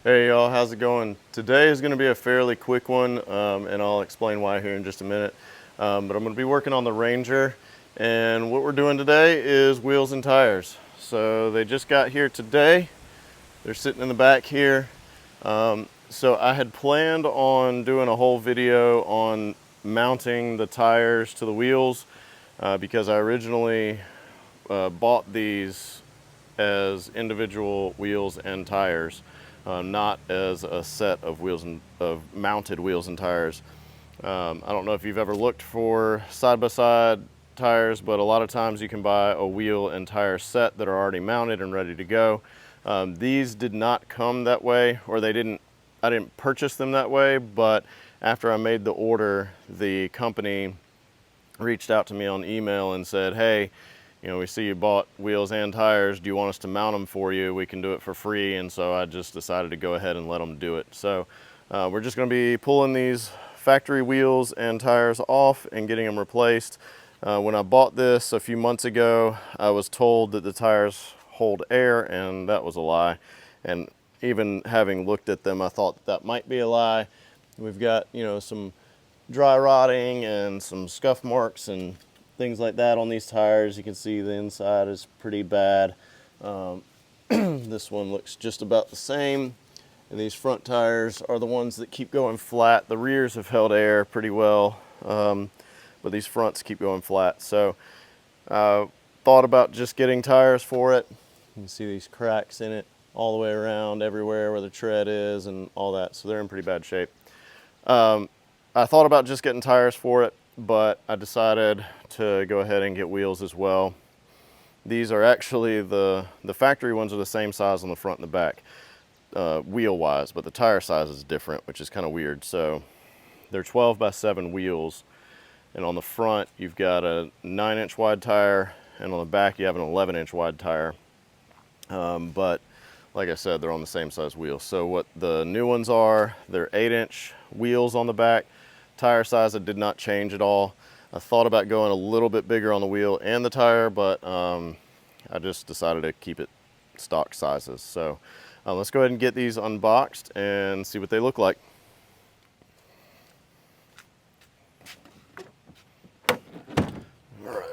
Hey y'all, how's it going? Today is going to be a fairly quick one, and I'll explain why here in just a minute. But I'm going to be working on the Ranger, and what we're doing today is wheels and tires. So they just got here today. They're sitting in the back here. So I had planned on doing a whole video on mounting the tires to the wheels because I originally bought these as individual wheels and tires. Not as a set of mounted wheels and tires. I don't know if you've ever looked for side-by-side tires, but a lot of times you can buy a wheel and tire set that are already mounted and ready to go. These did not come that way, or I didn't purchase them that way, but after I made the order, the company reached out to me on email and said, hey, you know, we see you bought wheels and tires. Do you want us to mount them for you? We can do it for free. And so I just decided to go ahead and let them do it. So we're just going to be pulling these factory wheels and tires off and getting them replaced. When I bought this a few months ago, I was told that the tires hold air, and that was a lie. And even having looked at them, I thought that might be a lie. We've got, you know, some dry rotting and some scuff marks and things like that on these tires. You can see the inside is pretty bad. This one looks just about the same. And these front tires are the ones that keep going flat. The rears have held air pretty well, but these fronts keep going flat. So thought about just getting tires for it. You can see these cracks in it all the way around, everywhere where the tread is and all that. So they're in pretty bad shape. I thought about just getting tires for it, but I decided to go ahead and get wheels as well. These are actually the factory ones are the same size on the front and the back, wheel wise, but the tire size is different, which is kind of weird. So they're 12x7 wheels, and on the front you've got a 9-inch wide tire, and on the back you have an 11-inch wide tire. But like I said, they're on the same size wheels. So what the new ones are, they're 8-inch wheels on the back. Tire size, it did not change at all. I thought about going a little bit bigger on the wheel and the tire, but I just decided to keep it stock sizes. So let's go ahead and get these unboxed and see what they look like. All right.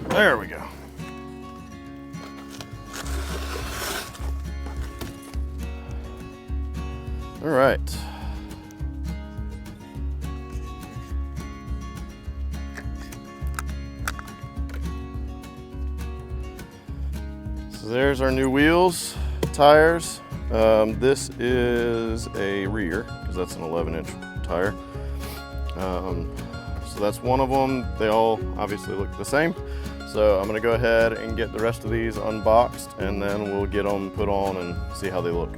There we go. All right. So there's our new wheels, tires. This is a rear, because that's an 11-inch tire. So that's one of them. They all obviously look the same. So I'm gonna go ahead and get the rest of these unboxed, and then we'll get them put on and see how they look.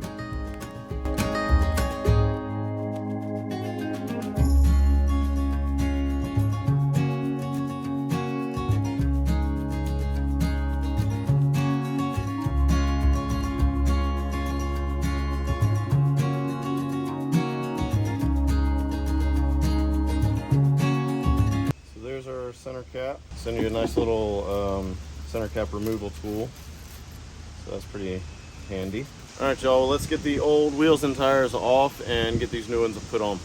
Our center cap. Send you a nice little center cap removal tool. So that's pretty handy. All right, y'all, well, let's get the old wheels and tires off and get these new ones put on.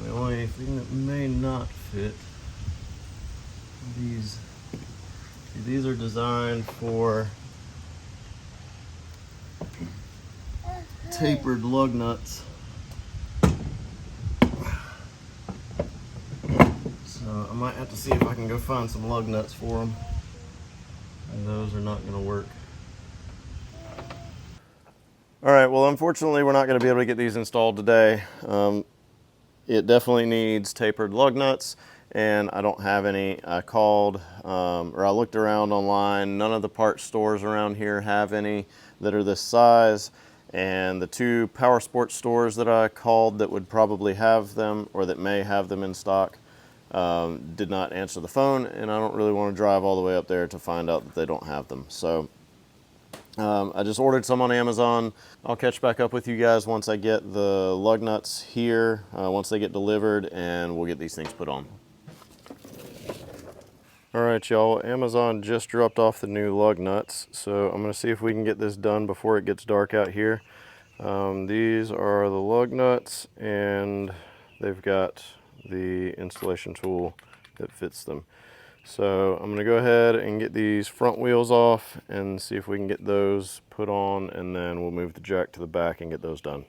The only thing that may not fit, these these are designed for tapered lug nuts. So I might have to see if I can go find some lug nuts for them. And those are not going to work. All right, well, unfortunately, we're not going to be able to get these installed today. It definitely needs tapered lug nuts, and I don't have any. I called, or I looked around online. None of the parts stores around here have any that are this size. And the two power sports stores that I called that would probably have them, or that may have them in stock, did not answer the phone, and I don't really want to drive all the way up there to find out that they don't have them. So I just ordered some on Amazon. I'll catch back up with you guys once I get the lug nuts here, once they get delivered, and we'll get these things put on. All right, y'all, Amazon just dropped off the new lug nuts, so I'm gonna see if we can get this done before it gets dark out here. These are the lug nuts, and they've got the installation tool that fits them. So I'm gonna go ahead and get these front wheels off and see if we can get those put on, and then we'll move the jack to the back and get those done.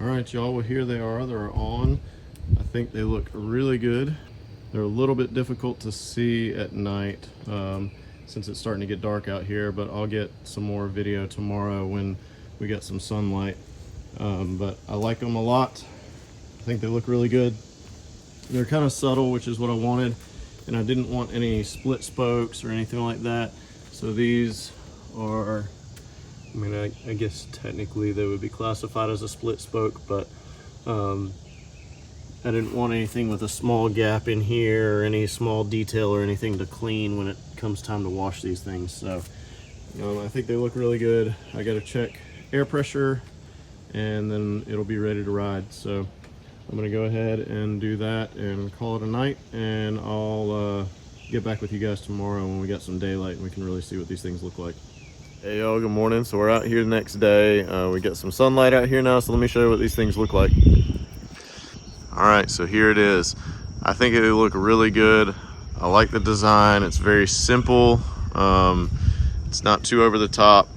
All right, y'all, well, here they are. They're on. I think they look really good. They're a little bit difficult to see at night since it's starting to get dark out here, but I'll get some more video tomorrow when we get some sunlight. But I like them a lot. I think they look really good. They're kind of subtle, which is what I wanted, and I didn't want any split spokes or anything like that. So these are, I mean, I guess technically they would be classified as a split spoke, but I didn't want anything with a small gap in here or any small detail or anything to clean when it comes time to wash these things. So I think they look really good. I got to check air pressure and then it'll be ready to ride. So I'm going to go ahead and do that and call it a night, and I'll get back with you guys tomorrow when we got some daylight and we can really see what these things look like. Hey y'all, good morning. So we're out here the next day. We got some sunlight out here now, so let me show you what these things look like. All right, so here it is. I think it look really good. I like the design. It's very simple. It's not too over the top.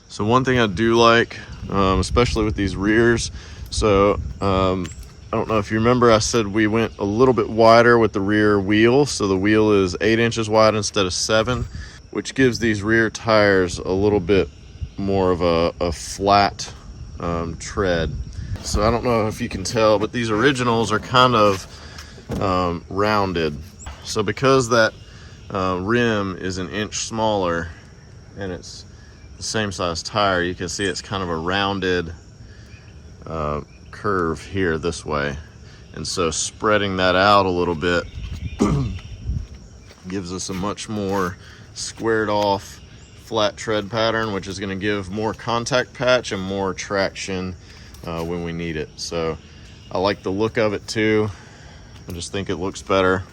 So one thing I do like, especially with these rears, so I don't know if you remember, I said we went a little bit wider with the rear wheel. So the wheel is 8 inches wide instead of 7, which gives these rear tires a little bit more of a flat tread. So I don't know if you can tell, but these originals are kind of rounded. So because that rim is an inch smaller and it's the same size tire, you can see it's kind of a rounded curve here this way, and so spreading that out a little bit gives us a much more squared off flat tread pattern, which is going to give more contact patch and more traction when we need it. So I like the look of it too. I just think it looks better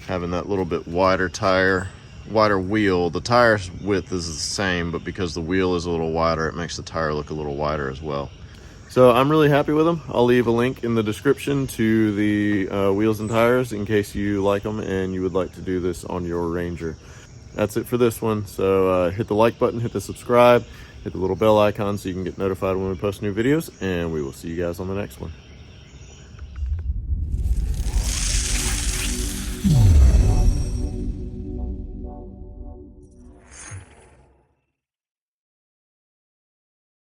having that little bit wider tire, wider wheel. The tire width is the same, but because the wheel is a little wider, it makes the tire look a little wider as well. So I'm really happy with them. I'll leave a link in the description to the wheels and tires in case you like them and you would like to do this on your Ranger. That's it for this one. So hit the like button, hit the subscribe, Hit the little bell icon so you can get notified when we post new videos, and we will see you guys on the next one.